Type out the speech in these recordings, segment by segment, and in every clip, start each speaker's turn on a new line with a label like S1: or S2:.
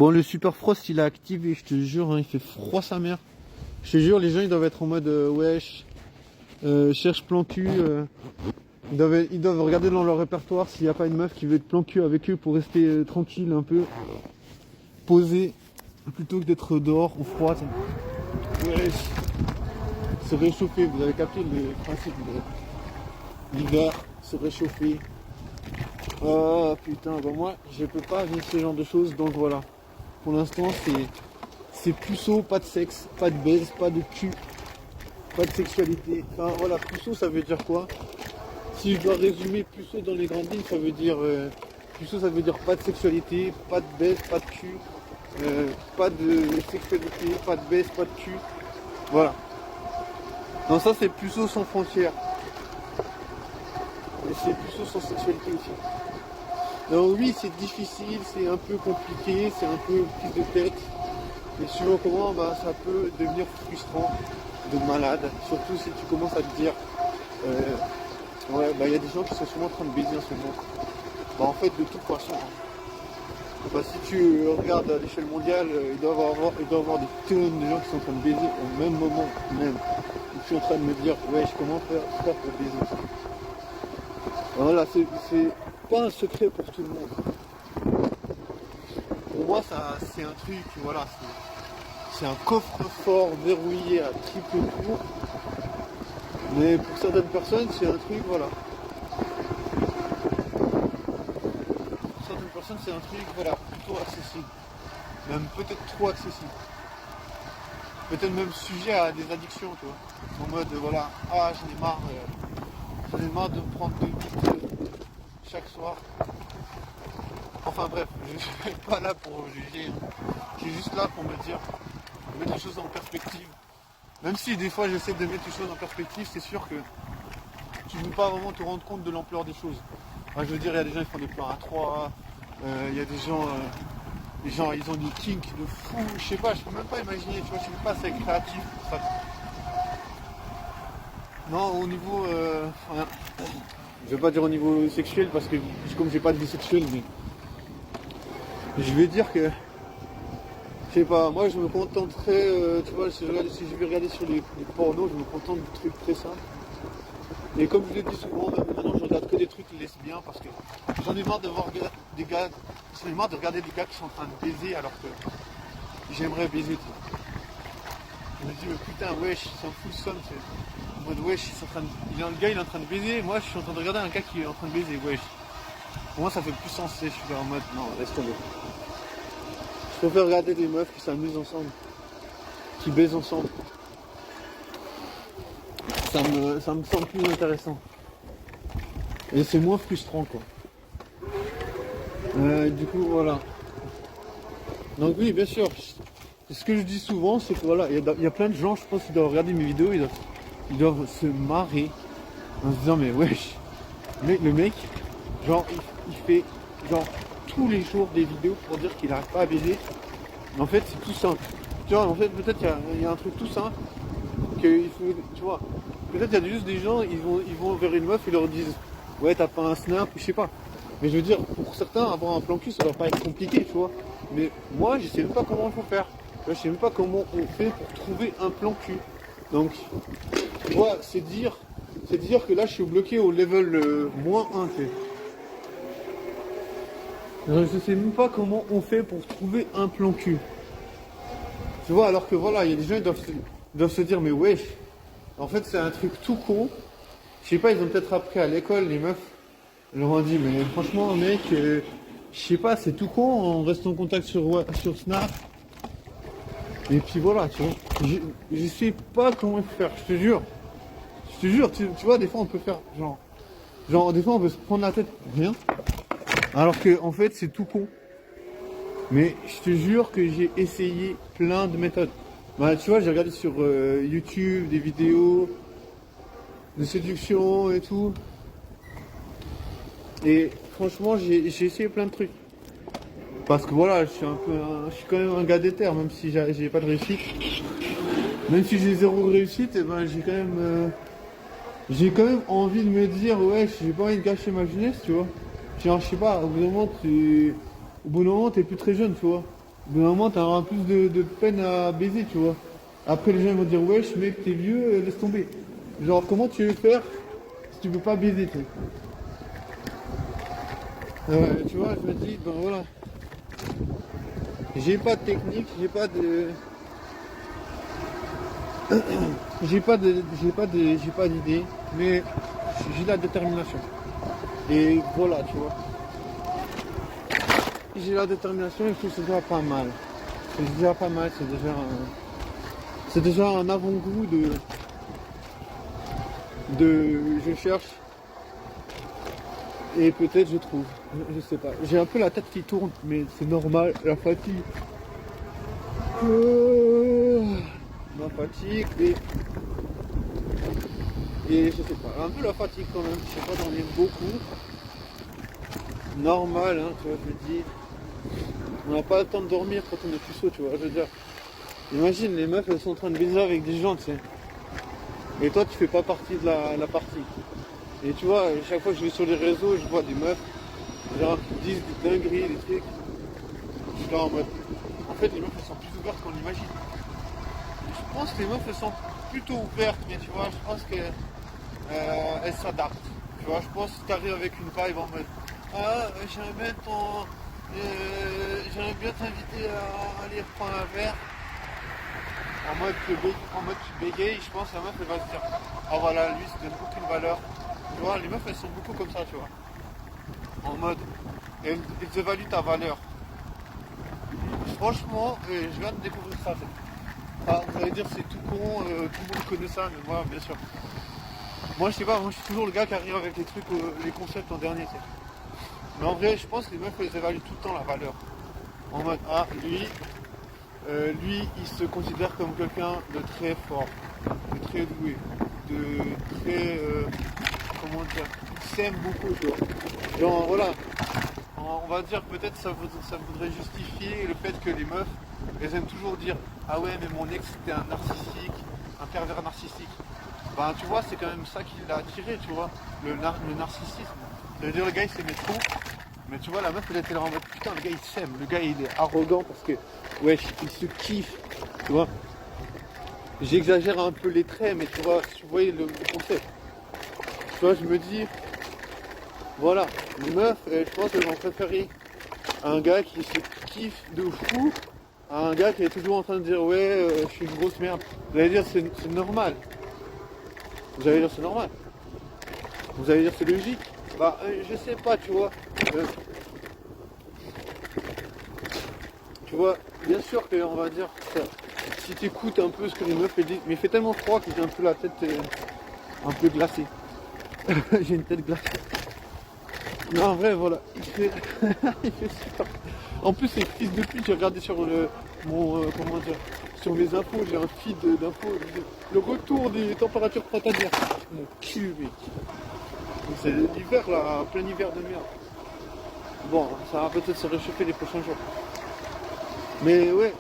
S1: Bon, le Super Frost il a activé, je te jure, hein, il fait froid sa mère. Je te jure, les gens ils doivent être en mode wesh, cherche plan cul. Ils doivent regarder dans leur répertoire s'il n'y a pas une meuf qui veut être plan cul avec eux pour rester tranquille un peu, posé, plutôt que d'être dehors au froid. Wesh, se réchauffer, vous avez capté le principe de l'hiver, se réchauffer. Oh putain, bah moi je peux pas vivre ce genre de choses, donc voilà. Pour l'instant c'est puceau, pas de sexe, pas de baise, pas de cul, pas de sexualité. Enfin voilà, puceau ça veut dire quoi? Si je dois résumer puceau dans les grandes lignes, ça veut dire puceau ça veut dire pas de sexualité, pas de baise, pas de cul, pas de sexualité, pas de baise, pas de cul. Voilà. Non, ça c'est puceau sans frontières. Et c'est puceau sans sexualité aussi. Donc oui, c'est difficile, c'est un peu compliqué, c'est un peu prise de tête. Et suivant comment, bah, ça peut devenir frustrant, de malade. Surtout si tu commences à te dire, ouais, bah il y a des gens qui sont sûrement en train de baiser en ce moment. Bah en fait, de toute façon, bah, si tu regardes à l'échelle mondiale, il doit y avoir des tonnes de gens qui sont en train de baiser au même moment même. Et je suis en train de me dire, ouais, comment faire pour baiser ça. Voilà, c'est pas un secret pour tout le monde. Pour moi, ça, c'est un truc, voilà, c'est un coffre-fort verrouillé à triple tour. Mais pour certaines personnes, c'est un truc, voilà. Pour certaines personnes, c'est un truc, voilà, plutôt accessible. Même peut-être trop accessible. Peut-être même sujet à des addictions, tu vois. En mode, voilà, ah, j'en ai marre de me prendre 2 litres chaque soir. Enfin bref, je suis pas là pour juger. Je suis juste là pour me dire, mettre les choses en perspective. Même si des fois j'essaie de mettre les choses en perspective, c'est sûr que tu ne peux pas vraiment te rendre compte de l'ampleur des choses. Enfin, je veux dire, il y a des gens qui font des plans à 3, il y a des gens, ils ont des kinks de fou, je sais pas, je peux même pas imaginer, tu vois, je sais pas, c'est créatif. Ça. Non, au niveau, je vais pas dire au niveau sexuel parce que comme j'ai pas de vie sexuelle, mais je vais dire que, je sais pas, moi je me contenterais, tu vois, si je vais regarder sur les pornos, je me contente de trucs très simples. Et comme je le dis souvent, maintenant je regarde que des trucs lesbiens parce que j'en ai marre de voir des gars, j'en ai marre de regarder des gars qui sont en train de baiser alors que j'aimerais baiser. Je me dis mais putain wesh, il s'en fout le somme, c'est en mode wesh, le gars il est en train de baiser, moi je suis en train de regarder un gars qui est en train de baiser, wesh. Pour moi ça fait plus sens, je suis en mode non, laisse tomber. Je préfère regarder des meufs qui s'amusent ensemble, qui baisent ensemble. Ça me semble plus intéressant. Et c'est moins frustrant quoi. Du coup voilà. Donc oui bien sûr. Ce que je dis souvent c'est que voilà, il y a plein de gens je pense qui doivent regarder mes vidéos, ils doivent se marrer en se disant mais wesh. Mais le mec, genre il fait genre tous les jours des vidéos pour dire qu'il n'arrive pas à baiser. Mais en fait c'est tout simple. Tu vois en fait peut-être il y a un truc tout simple qu'il faut. Tu vois. Peut-être il y a juste des gens, ils vont vers une meuf et leur disent ouais t'as pas un snap ou je sais pas. Mais je veux dire, pour certains, avoir un plan cul, ça doit pas être compliqué, tu vois. Mais moi, je sais même pas comment il faut faire. Je sais même pas comment on fait pour trouver un plan cul. Donc, tu vois, c'est dire que là, je suis bloqué au level -1, tu sais. Je sais même pas comment on fait pour trouver un plan cul. Tu vois, alors que voilà, il y a des gens, ils doivent se dire, mais wesh, en fait, c'est un truc tout con. Je sais pas, ils ont peut-être appris à l'école, les meufs. Ils leur ont dit, mais franchement, mec, je sais pas, c'est tout con, on reste en contact sur Snap. Et puis voilà, tu vois. Je sais pas comment faire, je te jure. Je te jure, tu vois, des fois on peut faire genre, des fois on peut se prendre la tête pour rien. Alors que, en fait, c'est tout con. Mais je te jure que j'ai essayé plein de méthodes. Bah, tu vois, j'ai regardé sur YouTube des vidéos de séduction et tout. Et franchement, j'ai essayé plein de trucs. Parce que voilà, je suis quand même un gars déter, même si j'ai pas de réussite. Même si j'ai zéro réussite, et ben j'ai quand même envie de me dire ouais, j'ai pas envie de gâcher ma jeunesse, tu vois. Genre, je sais pas, au bout d'un moment, t'es plus très jeune, tu vois. Mais moment, t'auras plus de peine à baiser, tu vois. Après, les gens ils vont dire, wesh, mec, t'es vieux, laisse tomber. Genre, comment tu veux faire si tu peux pas baiser, tu sais. Tu vois, je me dis, ben voilà. J'ai pas de technique, j'ai pas d'idée, mais j'ai la détermination. Et voilà, tu vois. J'ai la détermination et je trouve que c'est déjà pas mal. C'est déjà pas mal, c'est déjà un avant-goût de je cherche et peut-être je trouve. Je sais pas. J'ai un peu la tête qui tourne, mais c'est normal, la fatigue. Ma fatigue et je sais pas. Un peu la fatigue quand même, je sais pas dormir beaucoup. Normal, hein, tu vois, je me dis. On n'a pas le temps de dormir quand on est puceau, tu vois, je veux dire. Imagine, les meufs, elles sont en train de baiser avec des gens, tu sais. Et toi, tu fais pas partie de la partie. Et tu vois, chaque fois que je vais sur les réseaux, je vois des meufs, genre, qui disent des dingueries, des trucs. Je suis là en mode. En fait, les meufs, elles sont plus ouvertes qu'on l'imagine. Je pense que les meufs, elles sont plutôt ouvertes, mais tu vois, je pense qu'elles s'adaptent. Tu vois, je pense que tu arrives avec une vibe en mode. Ah, j'aimerais bien t'inviter à aller prendre un verre. En mode tu bégayes, je pense que la meuf elle va se dire ah voilà, lui ça donne aucune valeur. Tu vois, les meufs elles sont beaucoup comme ça, tu vois. En mode, elles évaluent ta valeur. Franchement, je viens de découvrir ça. Vous allez dire c'est tout con, tout le monde connaît ça, mais moi bien sûr. Moi je sais pas, moi je suis toujours le gars qui arrive avec les trucs, les concepts en dernier. Tu sais. Mais en vrai, je pense que les meufs elles évaluent tout le temps la valeur. En mode ah lui, il se considère comme quelqu'un de très fort, de très doué, de très, comment dire, il s'aime beaucoup, tu vois. Genre, voilà, on va dire peut-être ça voudrait justifier le fait que les meufs, elles aiment toujours dire ah ouais, mais mon ex c'était un narcissique, un pervers narcissique. Ben, tu vois, c'est quand même ça qui l'a attiré, tu vois, le narcissisme. Ça veut dire le gars il s'aimait trop. Mais tu vois, la meuf, elle était là en mode putain, le gars il s'aime, le gars il est arrogant parce que, wesh, il se kiffe, tu vois. J'exagère un peu les traits, mais tu vois, si tu voyais le concept. Tu vois, je me dis, voilà, les meufs, je pense qu'elles vont préférer un gars qui se kiffe de fou à un gars qui est toujours en train de dire, ouais, je suis une grosse merde. Vous allez dire, c'est normal. Vous allez dire, c'est normal. Vous allez dire, c'est logique. Bah, je sais pas, tu vois. Tu vois, bien sûr qu'on va dire, si tu écoutes un peu ce que les meufs disent, mais il fait tellement froid que j'ai un peu la tête un peu glacée. J'ai une tête glacée. Non, en vrai, voilà, il fait super. En plus, c'est fils de pute, j'ai regardé sur comment dire, sur mes infos, j'ai un feed d'infos, le retour des températures printanières. Mon cul, mec. C'est l'hiver là, plein hiver de merde. Bon, ça va peut-être se réchauffer les prochains jours. Mais ouais,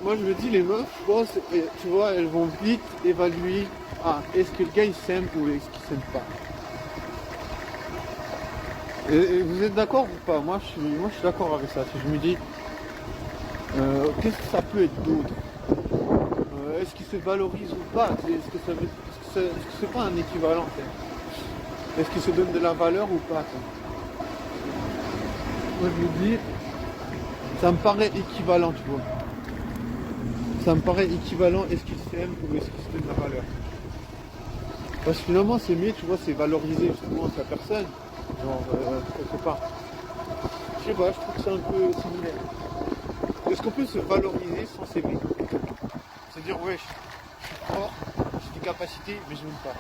S1: moi je me dis les meufs, je pense, tu vois, elles vont vite évaluer, ah, est-ce que le gars il s'aime ou est-ce qu'il s'aime pas. Et vous êtes d'accord ou pas? Moi je suis d'accord avec ça. Si je me dis, qu'est-ce que ça peut être d'autre? Est-ce qu'il se valorise ou pas? Est-ce que c'est pas un équivalent? Est-ce qu'il se donne de la valeur ou pas? Moi je me dis, ça me paraît équivalent, tu vois. Ça me paraît équivalent, est-ce qu'il s'aime ou est-ce qu'il se donne de la valeur? Parce que finalement c'est mieux, tu vois, c'est valoriser justement sa personne. Genre, quelque part. Je sais pas, je trouve que c'est un peu similaire. Est-ce qu'on peut se valoriser sans s'aimer? C'est-à-dire, ouais, je suis fort, j'ai des capacités, mais je m'aime pas.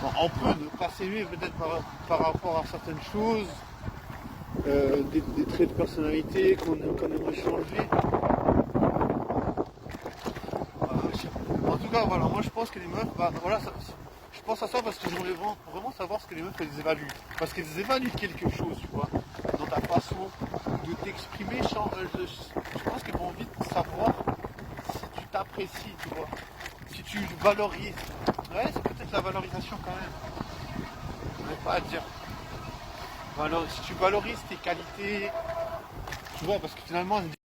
S1: Bon, on peut ne pas s'aimer peut-être par rapport à certaines choses, des traits de personnalité qu'on aimerait changer. En tout cas, voilà, moi je pense que les meufs, bah, voilà, je pense à ça parce que j'aimerais vraiment savoir ce que les meufs elles évaluent. Parce qu'elles évaluent quelque chose, tu vois, dans ta façon de t'exprimer. Je pense qu'elles vont vite savoir si tu t'apprécies, tu vois, si tu valorises. Ouais, c'est peut-être la valorisation quand même. Je ne vais pas à dire. Alors, si tu valorises tes qualités, Tu vois, parce que finalement,